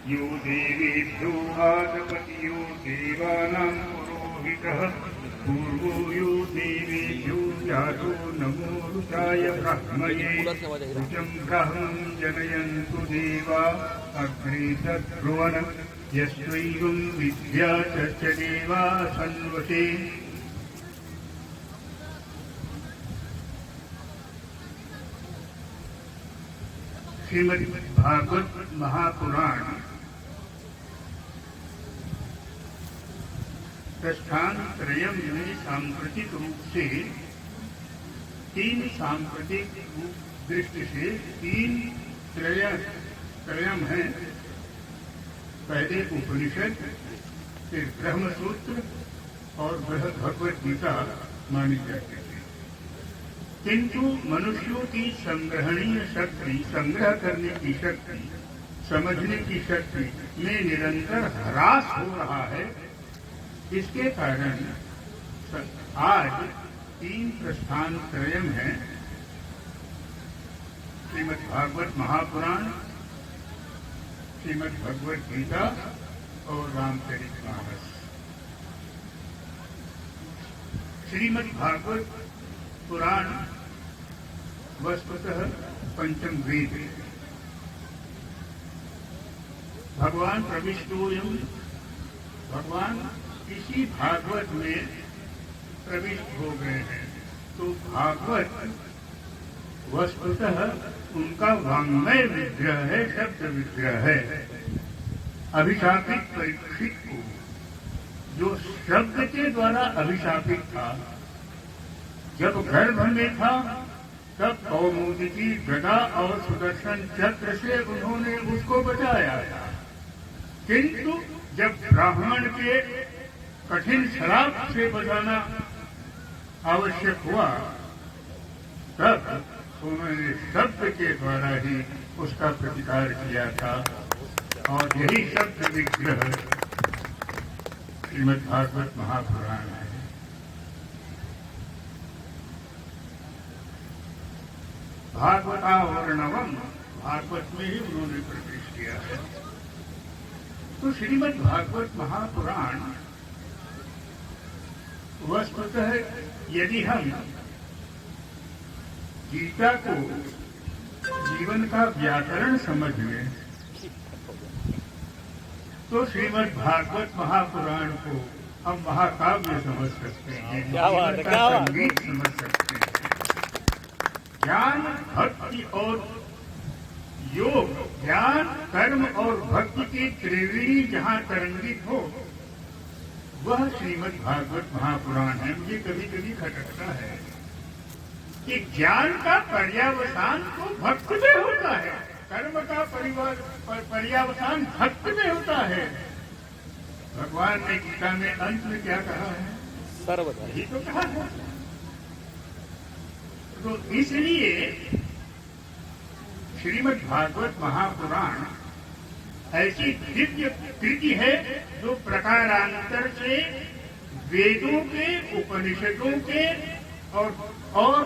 यो देवेभ्यो आदपति यो देवानां पुरोहितः पूर्वो यो देवेभ्यो जातो नमो रुद्राय ब्रह्मणे रुचं ब्रह्मं जनयन्तु देवा अग्रे तद्ब्रुवन् यस्त्वैवं विद्या च देवा सन्वसे। श्रीमद् भागवत महापुराण प्रस्थान त्रयम में सांप्रतिक रूप से तीन सांप्रतिक दृष्टि से तीन त्रयम है। पहले उपनिषद, फिर ब्रह्मसूत्र और भगवत गीता मानी जाती है। किंतु मनुष्यों की संग्रहणीय शक्ति, संग्रह करने की शक्ति, समझने की शक्ति में निरंतर ह्रास हो रहा है। इसके कारण आज तीन प्रस्थान त्रयम है, श्रीमद् भागवत महापुराण, श्रीमद् भगवत गीता और रामचरितमानस। श्रीमद् भागवत पुराण वस्तुतः पंचम वेद। भगवान प्रविष्टोयम, भगवान इसी भागवत में प्रविष्ट हो गए हैं। तो भागवत वस्तुतः उनका वाङ्मय विग्रह है, शब्द विग्रह है। अभिशापित परीक्षित को जो शब्द के द्वारा अभिशापित था, जब गर्भ में था तब कौमुदी गदा और सुदर्शन चक्र से उन्होंने उसको बचाया था। किंतु जब ब्राह्मण के कठिन श्राप से बचाना आवश्यक हुआ, तब उन्होंने शब्द के द्वारा ही उसका प्रतिकार किया था। और यही शब्द विग्रह श्रीमद् भागवत महापुराण है। भागवतावर्णवम, भागवत में ही उन्होंने प्रवेश किया है। तो श्रीमद् भागवत महापुराण वस्तुतः यदि हम गीता को जीवन का व्याकरण समझ लें तो श्रीमद् भागवत महापुराण को हम महाकाव्य समझ सकते हैं, जीवन का संगीत समझ सकते हैं। ज्ञान, भक्ति और योग, ज्ञान, कर्म और भक्ति की त्रिवेणी जहाँ तरंगित हो, वह श्रीमद् भागवत महापुराण है। मुझे कभी कभी खटकता है कि ज्ञान का पर्यावसान तो भक्त में होता है, कर्म का पर्यावसान भक्त में होता है। भगवान ने गीता में अंत में क्या कहा है? सर्वदा, यही तो कहा है। तो इसलिए श्रीमद् भागवत महापुराण ऐसी दिव्य कृति है जो प्रकारांतर से वेदों के, उपनिषदों के और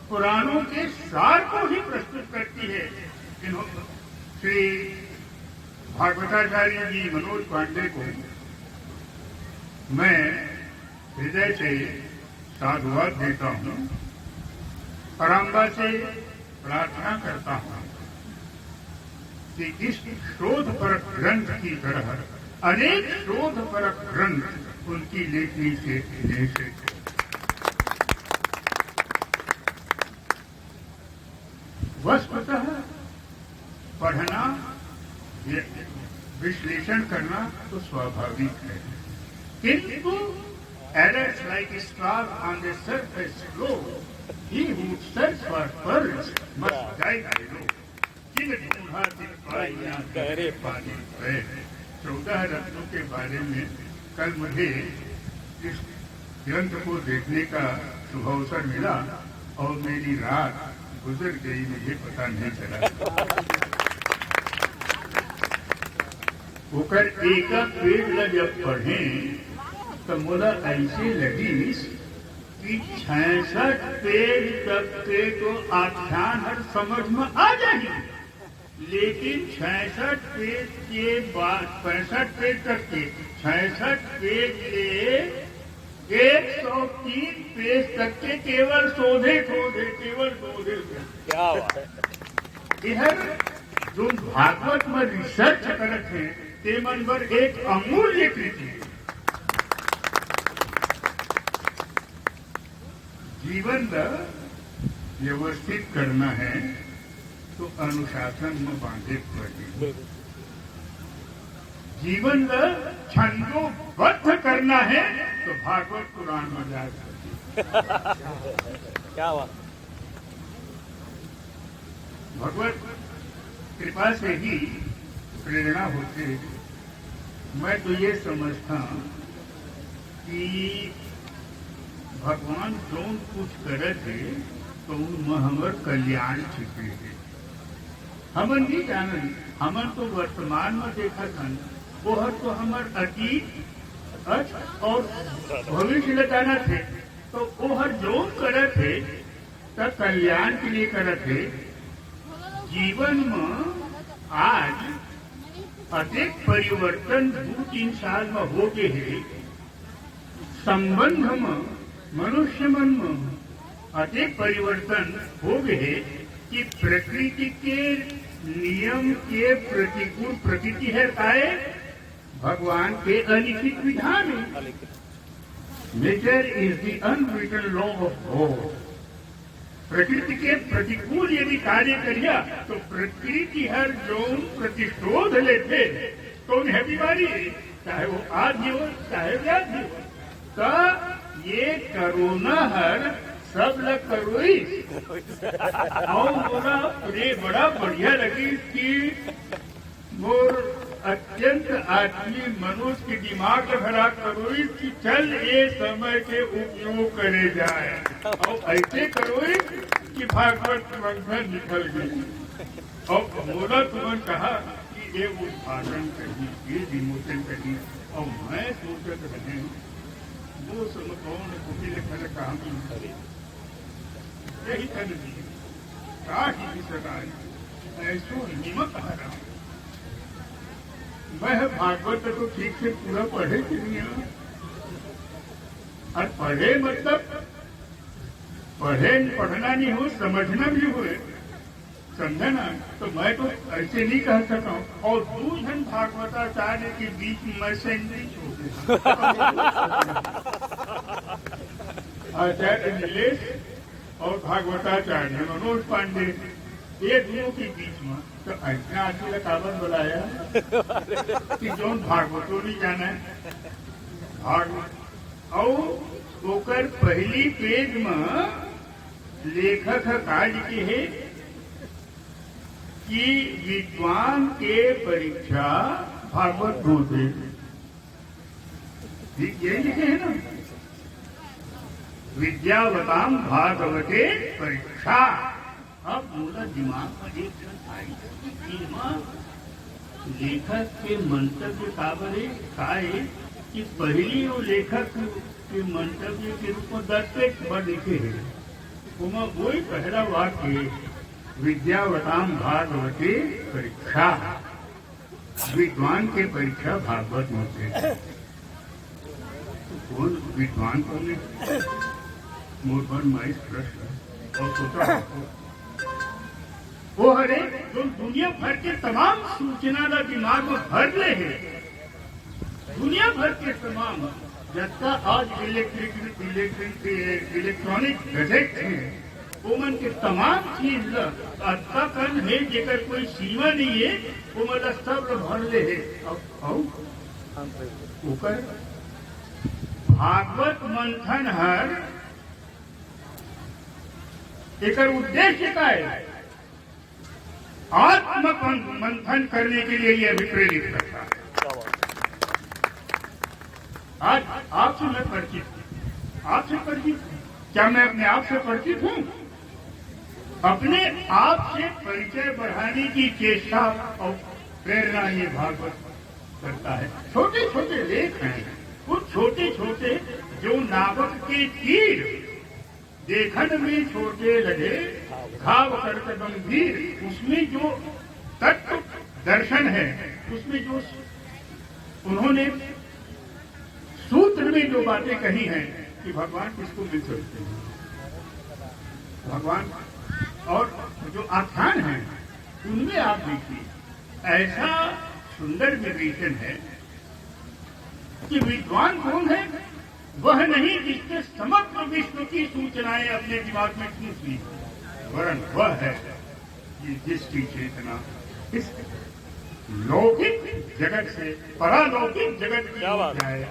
पुराणों के सार को ही प्रस्तुत करती है। श्री भागवताचार्य जी मनोज पांडे को मैं हृदय से साधुवाद देता हूँ, पराम्बा से प्रार्थना करता हूँ कि इस शोधपरक ग्रंथ की तरह अनेक शोधपरक ग्रंथ उनकी लेखनी से निश्चित। वस्तुतः पढ़ना, विश्लेषण करना तो स्वाभाविक है, किंतु errors like stars on the surface flow, he who searches for pearls must guide below. जिन ढूंढा जिन पाया गहरे पानी पे। 14 रत्नों के बारे में कल मुझे इस ग्रंथ को देखने का शुभ अवसर मिला और मेरी रात गुजर गई, मुझे पता नहीं चला। होकर एक पेड़ जब पढ़े तो मुझे ऐसे लगी कि 66 पेज तक के तो आख्यान हर समझ में आ जाएगी, लेकिन 66 पेज के बाद 65 पेज तक के 66 पेज से 103 पेज तक के केवल शोधे केवल शोधे। क्या बात है। इधर जो भागवत में रिसर्च करत है ते मन पर एक अमूल्य कृति है। जीवन व्यवस्थित करना है तो अनुशासन में बांधे पड़े। जीवन छंदोबद्ध करना है तो भागवत पुराण में जा क्या बात। भगवत कृपा से ही प्रेरणा होते। मैं तो ये समझता कि भगवान जो कुछ करे थे तो उनमें हमार कल्याण छिपे है। हमन नहीं जानन, हमन तो वर्तमान में देखा था वो तो हमार अतीत और भविष्य लगाना थे। तो वो जो करे थे तब कल्याण के लिए करे थे। जीवन में आज अधिक परिवर्तन 2-3 साल में हो गए है। संबंध में मनुष्य मन में अधिक परिवर्तन हो गए है कि प्रकृति के नियम के प्रतिकूल प्रकृति है काय भगवान के अलिखित विधान है। Nature is the unwritten law of God. प्रकृति के प्रतिकूल यदि कार्य करिया तो प्रकृति हर जो प्रतिशोध लेते तो उन्हें बीमारी है, चाहे वो आज हो चाहे व्याधि हो। तो ये कोरोना हर सब लग करोई और बोला बड़ा बढ़िया लगी कि मोर अत्यंत आदमी मनुष्य के दिमाग भरा करोई कि चल ये समय के उपयोग करे जाए और ऐसे करोई कि भागवत मंथन निकल गई। और बोला तुमने कहा कि ये उद्घाटन करी, ये विमोचन करी। और मैं सोचत रहे वो सब कौन कुटी लिखल कहानी यही कर दी काशी सगाई ऐसो निमक हरा। मैं भागवत तो ठीक से पूरा पढ़े कि नहीं, और पढ़े मतलब पढ़ना नहीं हो, समझना भी हो, समझना। तो मैं तो ऐसे नहीं कह सकता हूँ। और 2 जन भागवताचार्य के बीच में मैं सैंडविच हो गया। आचार्य नीलेश और भागवताचार्य मनोज पांडे, ये दोनों के बीच में तो ऐसा आदमी काबर बुलाया कि जो भागवतों नहीं जाना है भागवत। और ओकर पहली पेज में लेखक काज के है कि विद्वान के परीक्षा भागवत होते। ये लिखे है ना, विद्यावताम भागवते परीक्षा। अब बोला दिमाग में एक क्षण आई लेखक के मंतव्य काबरे काय कि पहली वो लेखक के मंतव्य के रूप में 10 पेज पर लिखे है। उमा वही पहला वाक्य विद्यावताम भागवते परीक्षा। विद्वान के परीक्षा भागवत होते। कौन विद्वान कौन है? मोर पर माइस प्रश्न और सोचा वो हरे जो दुनिया भर के तमाम सूचना का दिमाग में भर ले है। दुनिया भर के तमाम जितना आज इलेक्ट्रॉनिक गैजेट है वो मन के तमाम चीज अत्ताकन है जेकर कोई सीमा नहीं है वो मतलब सब भर ले है। ऊपर भागवत मंथन हर एक उद्देश्य का है आत्म मंथन करने के लिए यह प्रेरित करता है। आज आपसे मैं परिचित हूं, आपसे परिचित हूं। क्या मैं अपने आप से परिचित हूं? अपने आप से परिचय बढ़ाने की चेष्टा और प्रेरणा ये भागवत करता है। छोटे छोटे लेख हैं, कुछ छोटे छोटे जो नावक के तीर देखन में छोटे लगे घाव करके गंभीर, उसमें जो तथ्य दर्शन है उसमें जो उन्होंने सूत्र में जो बातें कही हैं कि भगवान किसको मिल सकते हैं, भगवान और जो आख्यान है उनमें आप देखिए ऐसा सुंदर विवेचन है कि विद्वान कौन है, वह नहीं जिसने समग्र विश्व की सूचनाएं अपने दिमाग में खींच ली, वरन वह है कि जिसकी चेतना इस लौकिक जगत से परालौकिक जगत की ओर जाए।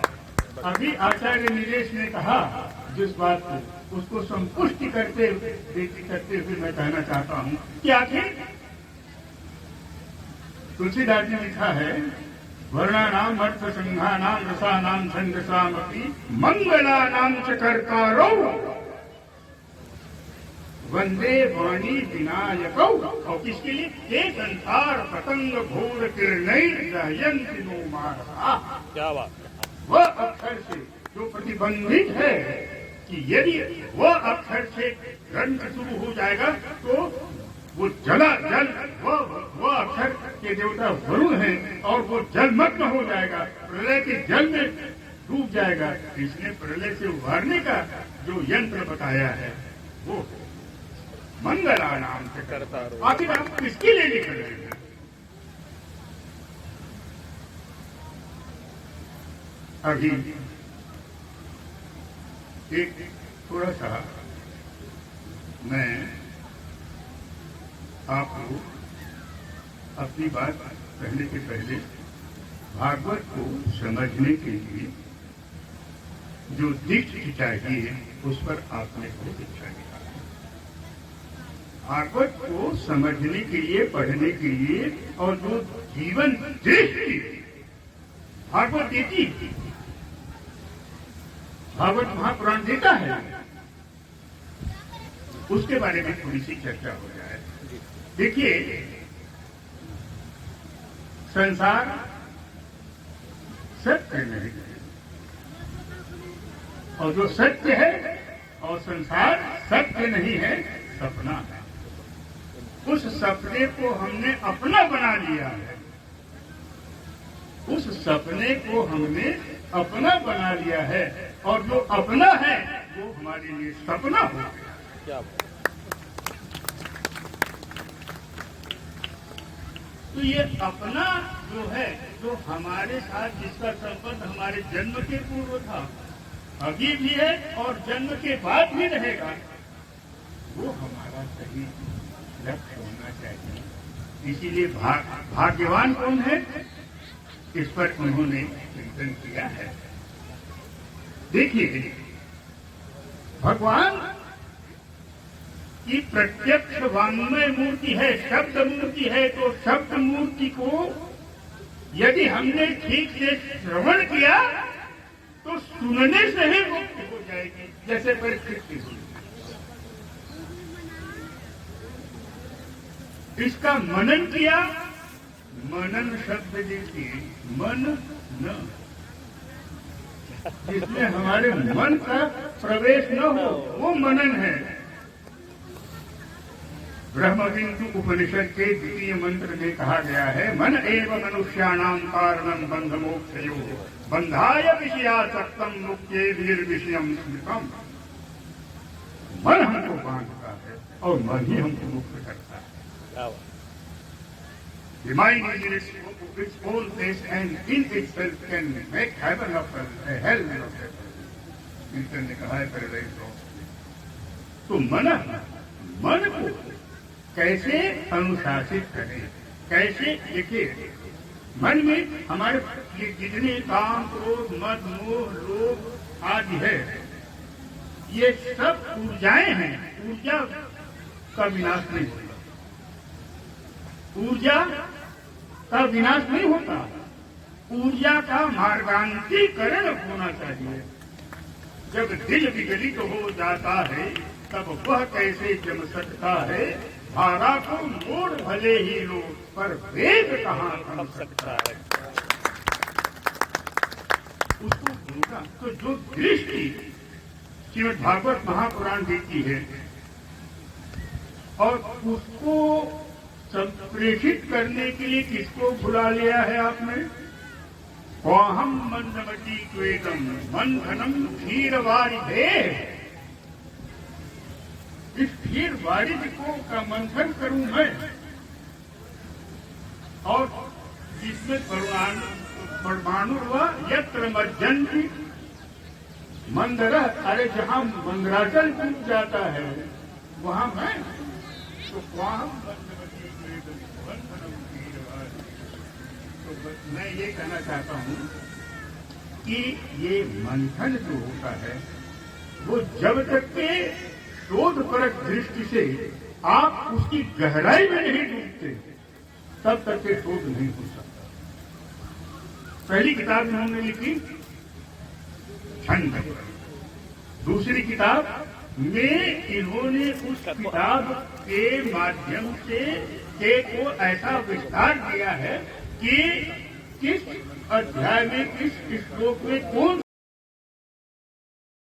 अभी आचार्य नीलेश ने कहा जिस बात को उसको संपुष्टि करते हुए मैं कहना चाहता हूँ कि आखिर तुलसीदास ने लिखा है, वर्णानाम अर्थ संघानाम रसानाम छंदसामपि मंगलानाम च कर्तारौ वंदे वाणी विनायकौ। और किसके लिए? हे संसार पतंग घोर किरणैर्दहयन्ति नो मारः। क्या बात, वह अक्षर से जो प्रतिबंधित है कि यदि वह अक्षर से ग्रंथ शुरू हो जाएगा तो वो जल वह अक्षर के देवता वरुण हैं और वो जलमग्न हो जाएगा, प्रलय के जल में डूब जाएगा। इसने प्रलय से उभारने का जो यंत्र बताया है वो मंगला नाम से करता। आखिर आप किसके लिए लिख रहे हैं? अभी एक थोड़ा सा मैं आपको अपनी बात कहने के पहले भागवत को समझने के लिए जो दीक्षा चाहिए उस पर आपने को दीक्षा दिया। भागवत को समझने के लिए, पढ़ने के लिए और जो जीवन दृष्टि भागवत देती, भागवत महापुराण देता है, उसके बारे में थोड़ी सी चर्चा हो जाए। देखिए, संसार सत्य नहीं है और जो सत्य है और संसार सत्य नहीं है, सपना है। उस सपने को हमने अपना बना लिया है, उस सपने को हमने अपना बना लिया है और जो अपना है वो हमारे लिए सपना हो गया। तो ये अपना जो है, जो हमारे साथ जिसका संबंध हमारे जन्म के पूर्व था, अभी भी है और जन्म के बाद भी रहेगा, वो हमारा सही लक्ष्य होना चाहिए। इसीलिए भाग्यवान कौन है, इस पर उन्होंने चिंतन किया है। देखिए, भगवान की प्रत्यक्ष वाङ्मय मूर्ति है, शब्द मूर्ति है, तो शब्द मूर्ति को यदि हमने ठीक से श्रवण किया तो सुनने से ही मुक्ति हो जाएगी, जैसे परीक्षित की हुई। इसका मनन किया, मनन शब्द देखिए, मन न, जिसमें हमारे मन का प्रवेश न हो वो मनन है। ब्रह्मविंदु उपनिषद के द्वितीय मंत्र में कहा गया है, मन एव मनुष्याणाम कारणम बंध मोक्षयोः बंधाय विषयासक्तम मुक्ते निर्विषयम स्मृतम। मन हमको बांधता है और मन ही हमको मुक्त करता है। The mind is in its own place and in itself can make heaven of a hell of heaven. Milton ने कहा है पैराडाइज लॉस्ट। तो मन को कैसे अनुशासित करें, कैसे? देखिए, मन में हमारे ये जितने काम, क्रोध, मद, मोह, लोभ आदि है, ये सब ऊर्जाएं हैं। ऊर्जा का विनाश नहीं होता, ऊर्जा का विनाश नहीं होता, ऊर्जा का मार्गांतरीकरण होना चाहिए। जब दिल विगलित हो जाता है तब वह कैसे जम सकता है, धारा को मोड़ भले ही लो पर वेद कहाँ थम सकता है। उसको होगा तो जो दृष्टि श्रीमद् भागवत महापुराण देती है और उसको संप्रेषित करने के लिए किसको बुला लिया है आपने? क्वाहम मंदमती त्वेदम मंथनम क्षीरवारिधे। इस क्षीरवारिधि को का मंथन करूं मैं, और जिसमें परमाणु हुआ यत्र मज्जन्ति मंदरः, अरे जहां मंदराचल टूट जाता है वहां मैं, तो क्वाहम मंदमती त्वेदम मंथनम क्षीरवारिधे। तो मैं ये कहना चाहता हूं कि ये मंथन जो होता है वो जब तक के शोधपरक दृष्टि से आप उसकी गहराई में नहीं डूबते तब तक के शोध नहीं हो सकता। पहली किताब इन्होंने लिखी छंद, दूसरी किताब में इन्होंने उस किताब के माध्यम से को ऐसा विस्तार दिया है कि किस अध्याय में किस श्लोक में कौन